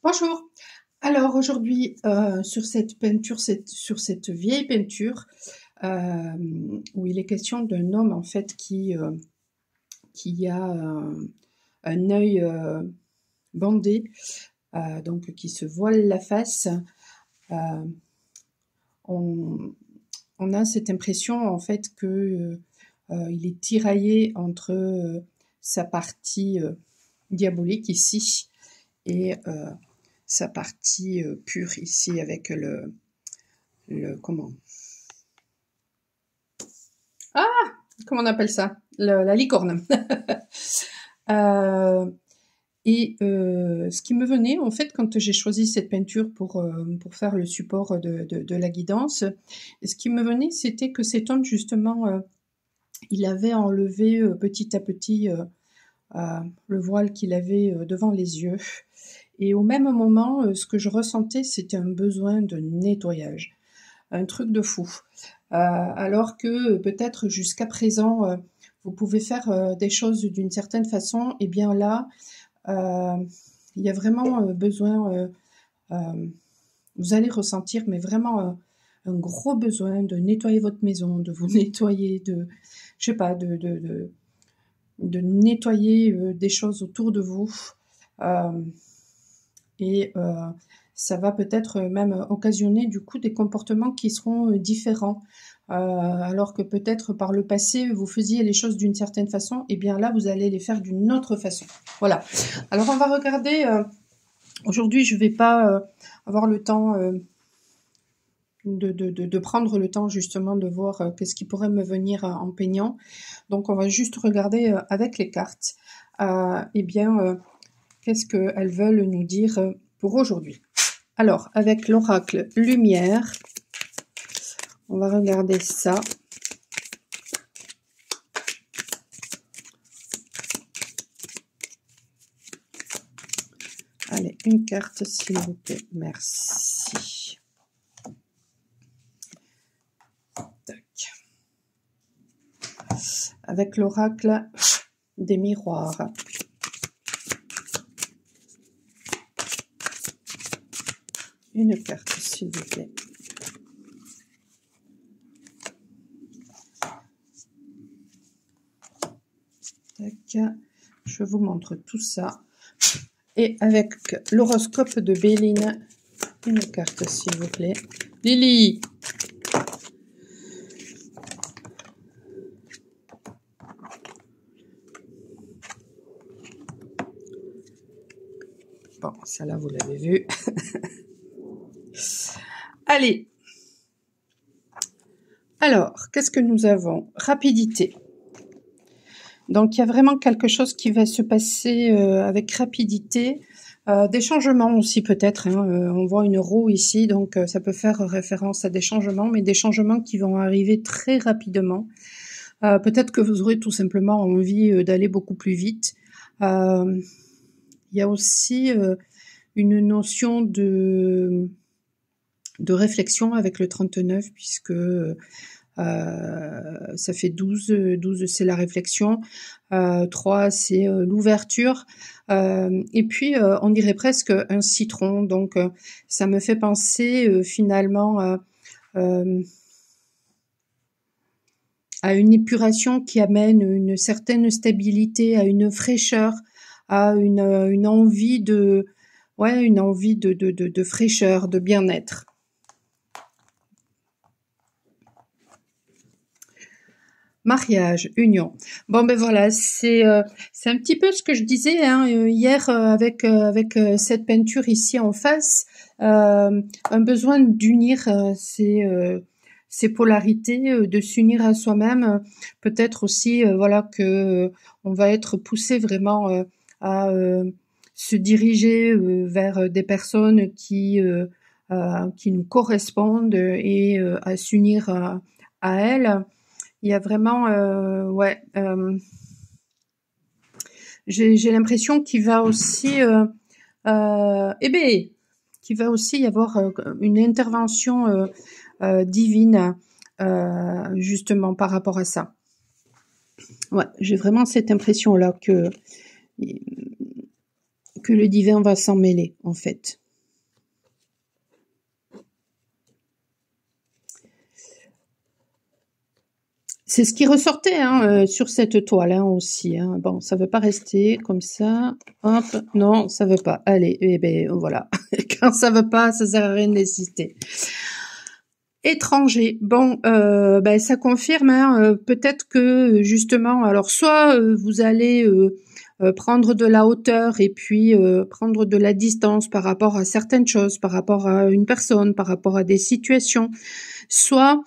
Bonjour. Alors aujourd'hui, sur cette peinture, sur cette vieille peinture, où il est question d'un homme en fait qui a un œil bandé, donc qui se voile la face. Euh, on, on a cette impression en fait que il est tiraillé entre sa partie diabolique ici et sa partie pure ici avec comment comment on appelle ça, la licorne. euh, ce qui me venait en fait quand j'ai choisi cette peinture pour faire le support de la guidance, ce qui me venait c'était que cet homme justement il avait enlevé petit à petit le voile qu'il avait devant les yeux. Et au même moment, ce que je ressentais, c'était un besoin de nettoyage. Un truc de fou. Alors que peut-être jusqu'à présent, vous pouvez faire des choses d'une certaine façon, et bien là, euh, il y a vraiment besoin, vous allez ressentir, mais vraiment un gros besoin de nettoyer votre maison, de vous nettoyer, je sais pas, de nettoyer des choses autour de vous. Euh, et ça va peut-être même occasionner du coup des comportements qui seront différents. Alors que peut-être par le passé vous faisiez les choses d'une certaine façon, et bien là vous allez les faire d'une autre façon. Voilà. Alors on va regarder. Aujourd'hui je vais pas avoir le temps de prendre le temps justement de voir qu'est-ce qui pourrait me venir en peignant. Donc on va juste regarder avec les cartes. Eh bien qu'est-ce qu'elles veulent nous dire pour aujourd'hui. Alors, avec l'oracle lumière, on va regarder ça. Allez, une carte s'il vous plaît, merci. Tac. Avec l'oracle des miroirs. Une carte s'il vous plaît. Tac. Je vous montre tout ça. Et avec l'horoscope de Béline, une carte s'il vous plaît. Lily! Bon, celle-là, vous l'avez vue. Allez. Alors, qu'est-ce que nous avons? Rapidité. Donc, il y a vraiment quelque chose qui va se passer avec rapidité. Des changements aussi peut-être. Hein. On voit une roue ici, donc ça peut faire référence à des changements, mais des changements qui vont arriver très rapidement. Peut-être que vous aurez tout simplement envie d'aller beaucoup plus vite. Il y a aussi une notion de réflexion avec le 39, puisque ça fait 12, 12 c'est la réflexion, 3 c'est l'ouverture, et puis on dirait presque un citron, donc ça me fait penser finalement à une épuration qui amène une certaine stabilité, à une fraîcheur, à une envie une envie de fraîcheur, de bien-être. Mariage, union. Bon ben voilà, c'est un petit peu ce que je disais hein, hier avec cette peinture ici en face, un besoin d'unir ces polarités, de s'unir à soi-même. Peut-être aussi voilà que on va être poussé vraiment à se diriger vers des personnes qui nous correspondent et à s'unir à elles. Il y a vraiment, j'ai l'impression qu'il va aussi, qu'il va aussi y avoir une intervention divine, justement par rapport à ça. Ouais, j'ai vraiment cette impression-là que que le divin va s'en mêler, en fait. C'est ce qui ressortait hein, sur cette toile hein, aussi. Hein. Bon, ça veut pas rester comme ça. Hop, non, ça veut pas. Allez, eh ben voilà. Quand ça veut pas, ça sert à rien d'insister. Étranger. Bon, ben, ça confirme. Hein, peut-être que justement, alors soit vous allez prendre de la hauteur et puis prendre de la distance par rapport à certaines choses, par rapport à une personne, par rapport à des situations, soit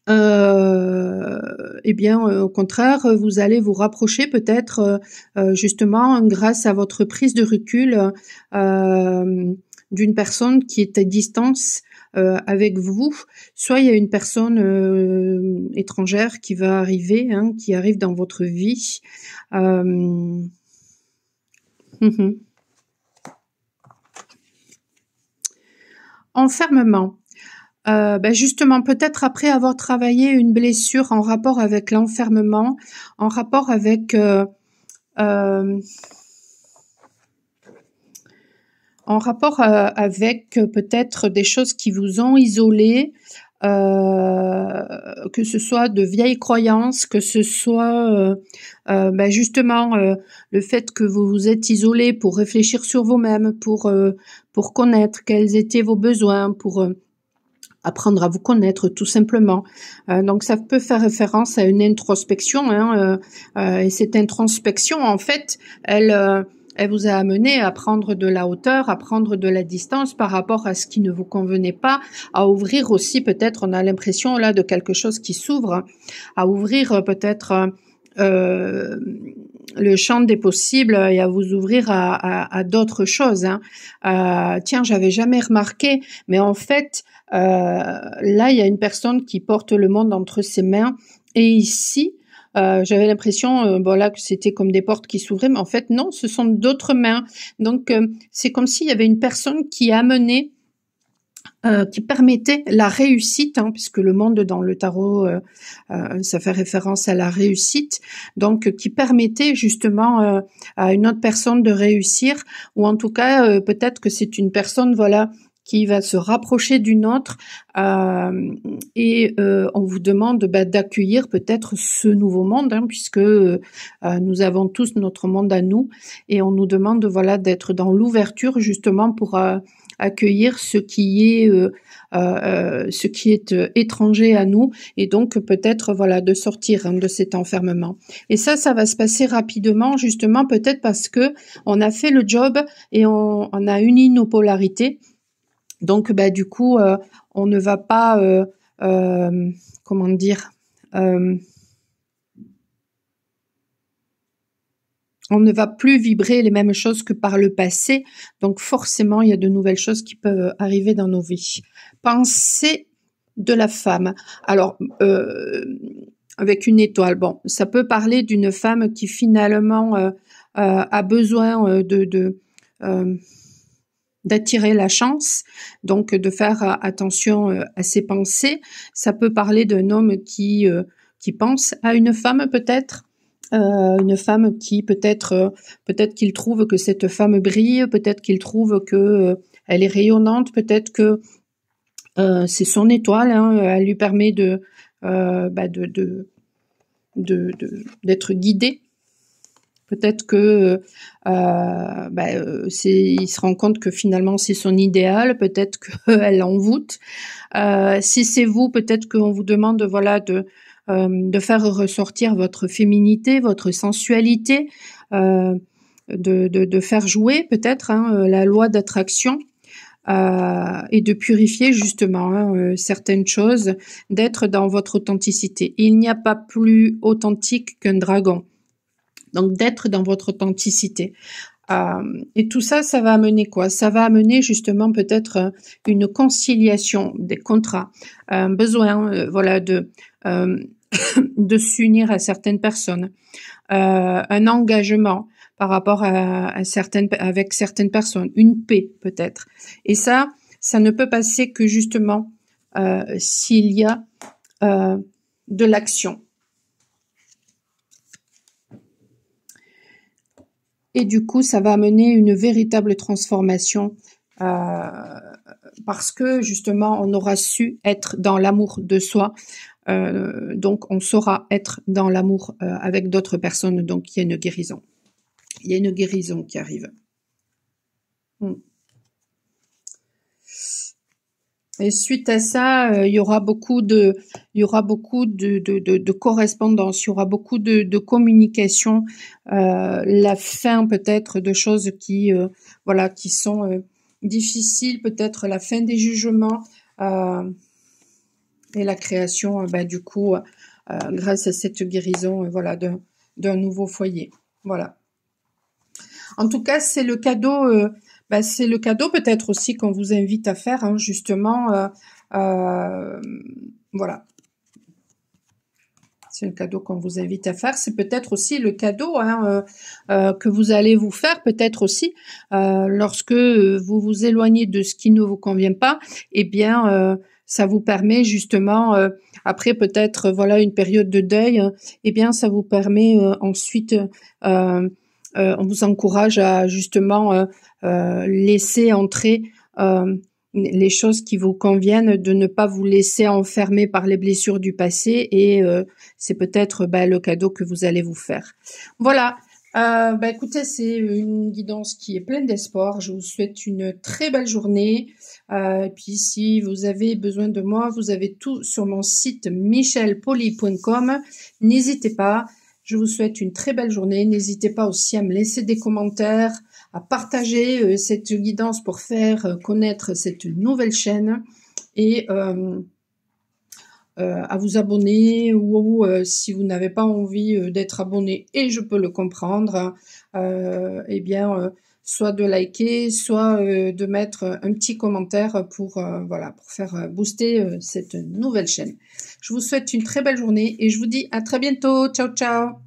eh bien, au contraire, vous allez vous rapprocher peut-être justement grâce à votre prise de recul d'une personne qui est à distance avec vous. Soit il y a une personne étrangère qui va arriver, hein, qui arrive dans votre vie. Enfermement. Ben justement, peut-être après avoir travaillé une blessure en rapport avec l'enfermement, en rapport avec peut-être des choses qui vous ont isolé, que ce soit de vieilles croyances, que ce soit ben justement le fait que vous vous êtes isolé pour réfléchir sur vous-même, pour connaître quels étaient vos besoins, pour apprendre à vous connaître tout simplement. Donc ça peut faire référence à une introspection hein, et cette introspection en fait elle vous a amené à prendre de la hauteur, à prendre de la distance par rapport à ce qui ne vous convenait pas, à ouvrir aussi peut-être, on a l'impression là de quelque chose qui s'ouvre, à ouvrir peut-être le champ des possibles et à vous ouvrir à d'autres choses. Hein. Tiens, j'avais jamais remarqué, mais en fait, là, il y a une personne qui porte le monde entre ses mains. Et ici, j'avais l'impression, bon là, que c'était comme des portes qui s'ouvraient, mais en fait, non, ce sont d'autres mains. Donc, c'est comme s'il y avait une personne qui amenait qui permettait la réussite, hein, puisque le monde dans le tarot, ça fait référence à la réussite, donc qui permettait justement à une autre personne de réussir, ou en tout cas peut-être que c'est une personne, voilà, qui va se rapprocher d'une autre et on vous demande d'accueillir peut-être ce nouveau monde, hein, puisque nous avons tous notre monde à nous et on nous demande voilà d'être dans l'ouverture justement pour accueillir ce qui est étranger à nous et donc peut-être voilà de sortir hein, de cet enfermement. Et ça va se passer rapidement justement peut-être parce que on a fait le job et on a uni nos polarités. Donc bah du coup on ne va pas comment dire on ne va plus vibrer les mêmes choses que par le passé, donc forcément il y a de nouvelles choses qui peuvent arriver dans nos vies. Pensée de la femme. Alors avec une étoile, bon, ça peut parler d'une femme qui finalement a besoin d'attirer la chance, donc de faire attention à ses pensées. Ça peut parler d'un homme qui pense à une femme peut-être. Une femme qui peut-être qu'il trouve que cette femme brille, peut-être qu'il trouve que elle est rayonnante, peut-être que c'est son étoile, hein, elle lui permet d'être guidée. Peut-être que il se rend compte que finalement c'est son idéal, peut-être qu'elle l'envoûte. Si c'est vous, peut-être qu'on vous demande voilà de faire ressortir votre féminité, votre sensualité, de faire jouer peut-être hein, la loi d'attraction et de purifier justement hein, certaines choses, d'être dans votre authenticité. Il n'y a pas plus authentique qu'un dragon. Donc d'être dans votre authenticité. Et tout ça, ça va amener quoi? Ça va amener justement peut-être une conciliation des contrats, un besoin, voilà, de s'unir à certaines personnes, un engagement par rapport avec certaines personnes, une paix peut-être. Et ça ne peut passer que justement s'il y a de l'action. Et du coup, ça va amener une véritable transformation parce que justement, on aura su être dans l'amour de soi. Donc, on saura être dans l'amour avec d'autres personnes. Donc, il y a une guérison. Il y a une guérison qui arrive. Et suite à ça, il y aura beaucoup de correspondance, il y aura beaucoup de communication, la fin peut-être de choses qui voilà, qui sont difficiles, peut-être la fin des jugements et la création du coup grâce à cette guérison voilà d'un nouveau foyer. Voilà. En tout cas, c'est le cadeau c'est le cadeau peut-être aussi qu'on vous invite à faire, hein, justement. Voilà. C'est le cadeau qu'on vous invite à faire. C'est peut-être aussi le cadeau que vous allez vous faire, peut-être aussi, lorsque vous vous éloignez de ce qui ne vous convient pas. Eh bien, ça vous permet justement, après peut-être voilà une période de deuil, eh bien, ça vous permet ensuite... on vous encourage à justement laisser entrer les choses qui vous conviennent, de ne pas vous laisser enfermer par les blessures du passé, et c'est peut-être le cadeau que vous allez vous faire. Voilà. Écoutez, c'est une guidance qui est pleine d'espoir. Je vous souhaite une très belle journée. Et puis si vous avez besoin de moi, vous avez tout sur mon site michelpoli.com. N'hésitez pas. Je vous souhaite une très belle journée. N'hésitez pas aussi à me laisser des commentaires, à partager cette guidance pour faire connaître cette nouvelle chaîne, et à vous abonner, ou si vous n'avez pas envie d'être abonné, et je peux le comprendre, eh bien soit de liker, soit de mettre un petit commentaire pour voilà, pour faire booster cette nouvelle chaîne. Je vous souhaite une très belle journée et je vous dis à très bientôt. Ciao ciao.